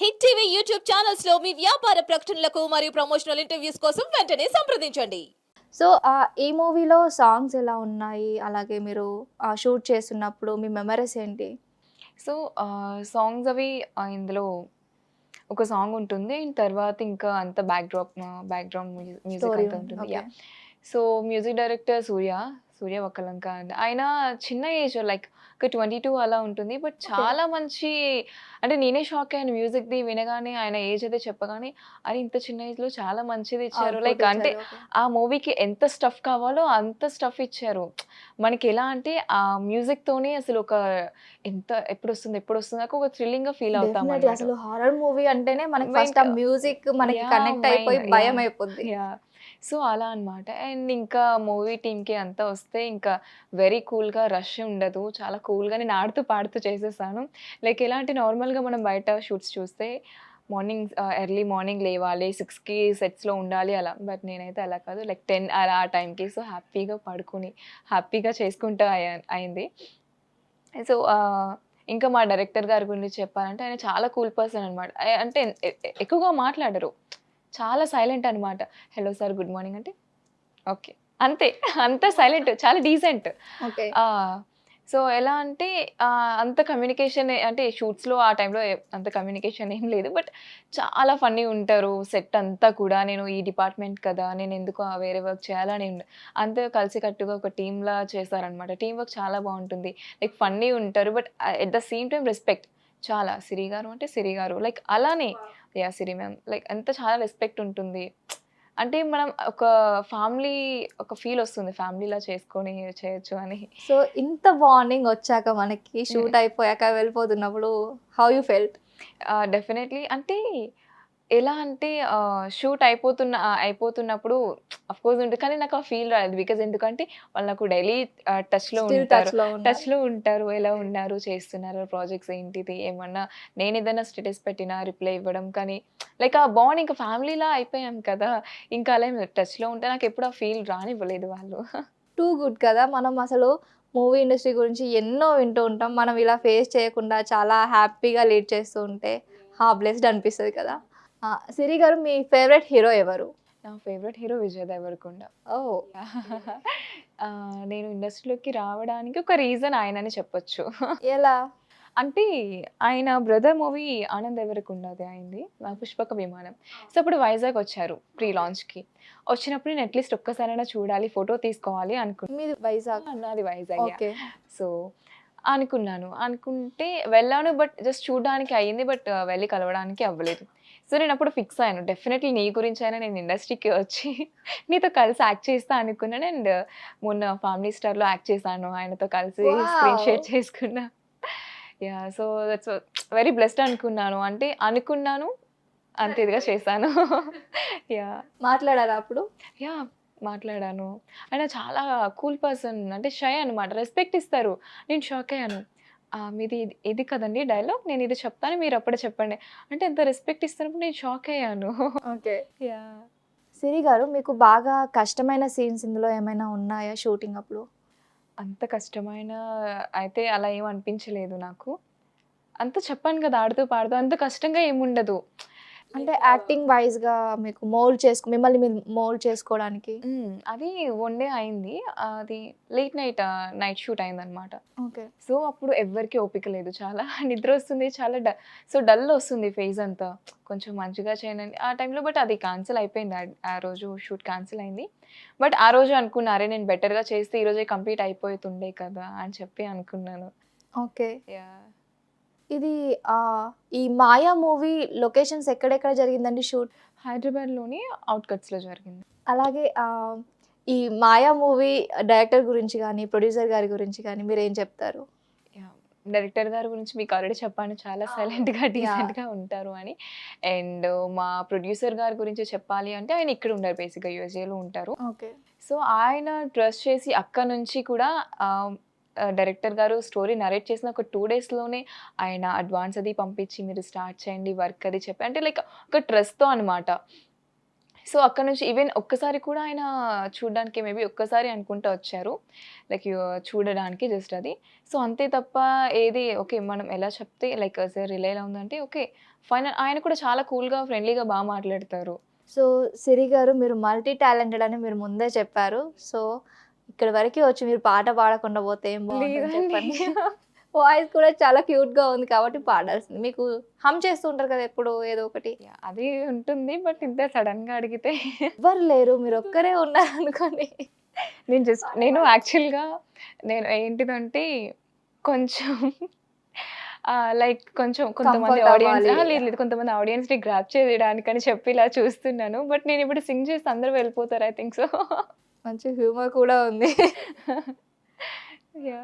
Hit TV YouTube channels లో మీ వ్యాపార ప్రకటనలకు మరియు ప్రమోషనల్ ఇంటర్వ్యూస్ కోసం వెంటనే సంప్రదించండి. సో, ఈ మూవీలో సాంగ్స్ ఎలా ఉన్నాయి? అలాగే మీరు షూట్ చేస్తున్నప్పుడు మీ మెమరీస్ ఏంటి? సో, సాంగ్స్ అవి ఇందులో ఒక సాంగ్ ఉంటుంది. తర్వాత ఇంకా అంత బ్యాక్‌గ్రౌండ్ మ్యూజిక్ స్టోరీ అంతా ఉంది. ఉంటుంది. Okay. Yeah! So, music director Surya Vakkalanka అండి. ఆయన చిన్న ఏజ్ లైక్ ఒక 22 అలా ఉంటుంది. But okay. చాలా మంచి అంటే నేనే షాక్ అయ్యాను మ్యూజిక్‌ది వినగానే ఆయన ఏజ్ అయితే చెప్పగానే, అరే! ఇంత చిన్న ఏజ్‌లో చాలా మంచిది ఇచ్చారు. అవుట్‌పుట్ లైక్ అంటే ఇచ్చారు. ఓకే. ఆ మూవీకి ఎంత స్టఫ్ కావాలో అంత స్టఫ్ ఇచ్చారు. మనకి ఎలా అంటే ఆ మ్యూజిక్‌తోనే అసలు ఒక ఎప్పుడొస్తుంది ఒక థ్రిల్లింగ్‌గా ఫీల్ డెఫినెట్‌లీ అవుతామన్నమాట. అసలు హారర్ మూవీ అంటేనే మనకి మైండ్ ఫస్ట్ ఆ మ్యూజిక్ మనకి కనెక్ట్ అయిపోయి భయం అయిపోద్ది. యాహ్! సో, అలా అన్నమాట. అండ్ ఇంకా మూవీ టీమ్‌కి అంతా వస్తే ఇంకా వెరీ కూల్‌గా రష్ ఉండదు. చాలా కూల్‌గా నేను ఆడుతూ పాడుతూ చేసేసాను. లైక్ ఎలా అంటే నార్మల్‌గా మనం బయట షూట్స్ చూస్తే ఎర్లీ మార్నింగ్ లేవాలి. 6కి సెట్స్‌లో ఉండాలి అలా. బట్ నేనైతే అలా కాదు. లైక్ 10 అలా ఆ టైంకి. సో, హ్యాపీగా పడుకొని హ్యాపీగా చేసుకుంటా అయింది. సో, ఇంకా మా డైరెక్టర్ గారి గురించి చెప్పాలంటే ఆయన చాలా కూల్ పర్సన్ అనమాట. అంటే ఎక్కువగా మాట్లాడరు. చాలా సైలెంట్ అనమాట. హలో సార్ గుడ్ మార్నింగ్ అంటే ఓకే. అంతే. అంత సైలెంట్ చాలా డీసెంట్. ఓకే. ఆ! సో, ఎలా అంటే అంత కమ్యూనికేషన్ అంటే షూట్స్‌లో ఆ టైంలో అంత కమ్యూనికేషన్ ఏం లేదు. బట్ చాలా ఫన్నీ ఉంటారు. సెట్ అంతా కూడా నేను ఈ డిపార్ట్‌మెంట్ కదా! నేనెందుకు వేరే వర్క్ చేయాలని అంతా కలిసికట్టుగా ఒక టీమ్‌లా చేశారనమాట. టీమ్ వర్క్ చాలా బావుంటుంది. లైక్ ఫన్నీ ఉంటారు. But at the same time respect చాలా. సిరి గారు అంటే సిరి గారు. లైక్ అలానే యాహ్! సిరి మ్యామ్. లైక్ చాలా రెస్పెక్ట్ ఉంటుంది. అంటే మనం ఒక ఫ్యామిలీ ఒక ఫీల్ ఒస్తుంది. ఫ్యామిలీలా చేసుకొని చేయొచ్చు అని. సో, ఇంత బాండింగ్ వచ్చాక మనకి షూట్ అయిపోయాక వెళ్ళిపోతున్నప్పుడు హౌ యూ ఫెల్ట్? డెఫినైట్‌లీ అంటే ఎలా అంటే షూట్ అయిపోతున్నప్పుడు ఆఫ్‌కోర్స్ ఉంటది. కానీ నాకు ఆ ఫీల్ రాలేదు. బికాజ్ ఎందుకంటే వాళ్ళు నాకు డైలీ టచ్‌లో స్టిల్ ఉంటారు. టచ్‌లో ఉన్నారు. టచ్‌లో ఉంటారు. ఎలా ఉన్నారు? చేస్తున్నారు? ప్రాజెక్ట్స్ ఏంటిది? ఏమన్నా నేనేదైనా స్టేటస్ పెట్టినా రిప్లై ఇవ్వడం కానీ లైక్ ఆ బాండ్ ఇంకా ఫ్యామిలీలా అయిపోయాం కదా! ఇంకా అలా టచ్‌లో ఉంటే నాకెప్పుడు ఆ ఫీల్ రానివ్వలేదు వాళ్ళు. టూ గుడ్ కదా! మనం అసలు మూవీ ఇండస్ట్రీ గురించి ఎన్నో వింటూ ఉంటాం. మనం ఇలా ఫేస్ చేయకుండా చాలా హ్యాపీగా లీడ్ చేస్తూ ఉంటే బ్లెస్డ్ అనిపిస్తది కదా! సిరి గారు మీ ఫేవరెట్ హీరో ఎవరు? నా ఫేవరెట్ హీరో విజయ్ దేవరకొండ. ఓహ్! నేను ఇండస్ట్రీలోకి రావడానికి ఒక రీజన్ ఆయననే చెప్పొచ్చు. ఎలా? అంటే ఆయన బ్రదర్ మూవీ 'ఆనంద్ దేవరకొండ'ది అయింది. 'పుష్పక విమానం'. సో, అప్పుడు వైజాగ్ వచ్చారు ప్రీ లాంచ్‌కి. వచ్చినప్పుడు నేను అట్‌లీస్ట్ ఒక్కసారైనా చూడాలి, ఫోటో తీసుకోవాలి అనుకున్నా. మీది వైజాగ్. నాది వైజాగ్ యాహ్! ఓకే. సో, అనుకున్నాను. అనుకుంటే వెళ్ళాను. బట్ జస్ట్ చూడడానికి అయింది. బట్ వెళ్లి కలవడానికి అవ్వలేదు. సో, నేనప్పుడు ఫిక్స్ అయ్యాను. డెఫినైట్‌లీ నీ గురించైనా నేను ఇండస్ట్రీకి వచ్చి నీతో కలిసి యాక్ట్ చేస్తా అనుకున్నాను. అండ్ మొన్న 'ఫ్యామిలీ స్టార్‌లో' యాక్ట్ చేశాను. ఆయనతో కలిసి స్క్రీన్ వావ్! షేర్ చేసుకున్నా. Yeah! So, that's very blessed అనుకున్నాను. అంటే అనుకున్నాను. అంత ఇదిగా చేశాను. యాహ్! మాట్లాడారా అప్పుడు? యాహ్! మాట్లాడాను. ఆయన చాలా కూల్ పర్సన్. అంటే షై అనమాట. రెస్పెక్ట్ ఇస్తారు. నేను షాక్ అయ్యాను. మీది ఇది కదండీ డైలాగ్. నేను ఇది చెప్తాను. మీరు అప్పుడే చెప్పండి. అంటే ఎంత రెస్పెక్ట్ ఇస్తున్నప్పుడు నేను షాక్ అయ్యాను. ఓకే. యాహ్! సిరి గారు మీకు బాగా కష్టమైన సీన్స్ ఇందులో ఏమైనా ఉన్నాయా షూటింగ్ అప్పుడు? అంత కష్టమైన అయితే అలా ఏమి అనిపించలేదు నాకు. అంతా చెప్పాను కదా! ఆడుతూ పాడుతూ అంత కష్టంగా ఏముండదు. అంటే యాక్టింగ్ వైస్‌గా మీకు మిమ్మల్ని మీరు మోల్డ్ చేసుకోవడానికి. అది వన్ డే అయింది. అది నైట్ షూట్ అయిందనమాట. ఓకే. సో, అప్పుడు ఎవ్వరికీ ఓపిక లేదు. చాలా నిద్రొస్తుంది. చాలా డల్ ఒస్తుంది ఫేస్ అంతా. కొంచెం మంచిగా చేయండి. ఆ టైంలో బట్ అది క్యాన్సిల్ అయిపోయింది. ఆ రోజు షూట్ క్యాన్సిల్ అయింది. బట్ ఆ రోజు అనుకున్నా, అరే! నేను బెటర్‌గా చేస్తే ఈరోజే కంప్లీట్ అయిపోతుండే కదా! అని చెప్పి అనుకున్నాను. ఓకే. యాహ్! ఇది ఈ 'మాయ' మూవీ లొకేషన్స్ ఎక్కడెక్కడ జరిగిందండి షూట్? హైదరాబాద్‌లోని ఔట్‌కట్స్‌లో జరిగింది. అలాగే ఈ 'మాయ' మూవీ డైరెక్టర్ గురించి గాని, ప్రొడ్యూసర్ గారి గురించి గాని మీరేం చెప్తారు? యాహ్! డైరెక్టర్ గారి గురించి మీకు ఆల్రెడీ చెప్పాను. చాలా సైలెంట్‌గా, యాహ్! డీసెంట్‌గా ఉంటారు అని. అండ్ మా ప్రొడ్యూసర్ గారి గురించి చెప్పాలి అంటే ఆయన ఇక్కడ ఉండరు బేసిక్‌గా యూఎస్ఏలో ఉంటారు. ఓకే. సో, ఆయన ట్రస్ట్ చేసి అక్కడి నుంచి కూడా ఆహ్, డైరెక్టర్ గారు స్టోరీ నరేట్ చేసిన ఒక 2 డేస్‌లోనే ఆయన అడ్వాన్స్ అది పంపించి మీరు స్టార్ట్ చేయండి వర్క్ అది చెప్పి అంటే లైక్ ఒక ట్రస్ట్‌తో అనమాట. సో అక్కడ నుంచి ఈవెన్ ఒక్కసారి కూడా ఆయన చూడడానికి మేబీ ఒక్కసారి అనుకుంటా వచ్చారు లైక్ చూడడానికి జస్ట్ అది. సో అంతే తప్ప ఏది ఓకే మనం ఎలా చెప్తే లైక్ సార్ ఇలా ఇలా ఉందంటే ఓకే ఫైన్. ఆయన కూడా చాలా కూల్గా ఫ్రెండ్లీగా బాగా మాట్లాడతారు. సో సిరి గారు మీరు మల్టీ టాలెంటెడ్ అని మీరు ముందే చెప్పారు. సో ఇక్కడి వరకు వచ్చి మీరు పాట పాడకుండా పోతే ఏం బాగుంటుంది చెప్పండి. వాయిస్ కూడా చాలా క్యూట్గా ఉంది కాబట్టి పాడాల్సింది. మీకు హమ్ చేస్తూ ఉంటారు కదా ఎప్పుడు ఏదో ఒకటి. Yeah, అది ఉంటుంది బట్ ఇంత సడన్గా అడిగితే ఎవ్వరు లేరు, మీరు ఒక్కరే ఉన్నారు అనుకోని. నేను యాక్చువల్గా నేను ఏంటిదంటే కొంచెం లైక్ కొంచెం కొంతమంది Comfort ఆడియన్స్ అవ్వాలి. లేదు లేదు కొంతమంది ఆడియన్స్ని గ్రాప్ చేయడానికని చెప్పి ఇలా చూస్తున్నాను. బట్ నేను ఇప్పుడు సింగ్ చేస్తే అందరూ వెళ్ళిపోతారు ఐ థింక్ సో. మంచి హ్యూమర్ కూడా ఉంది. యా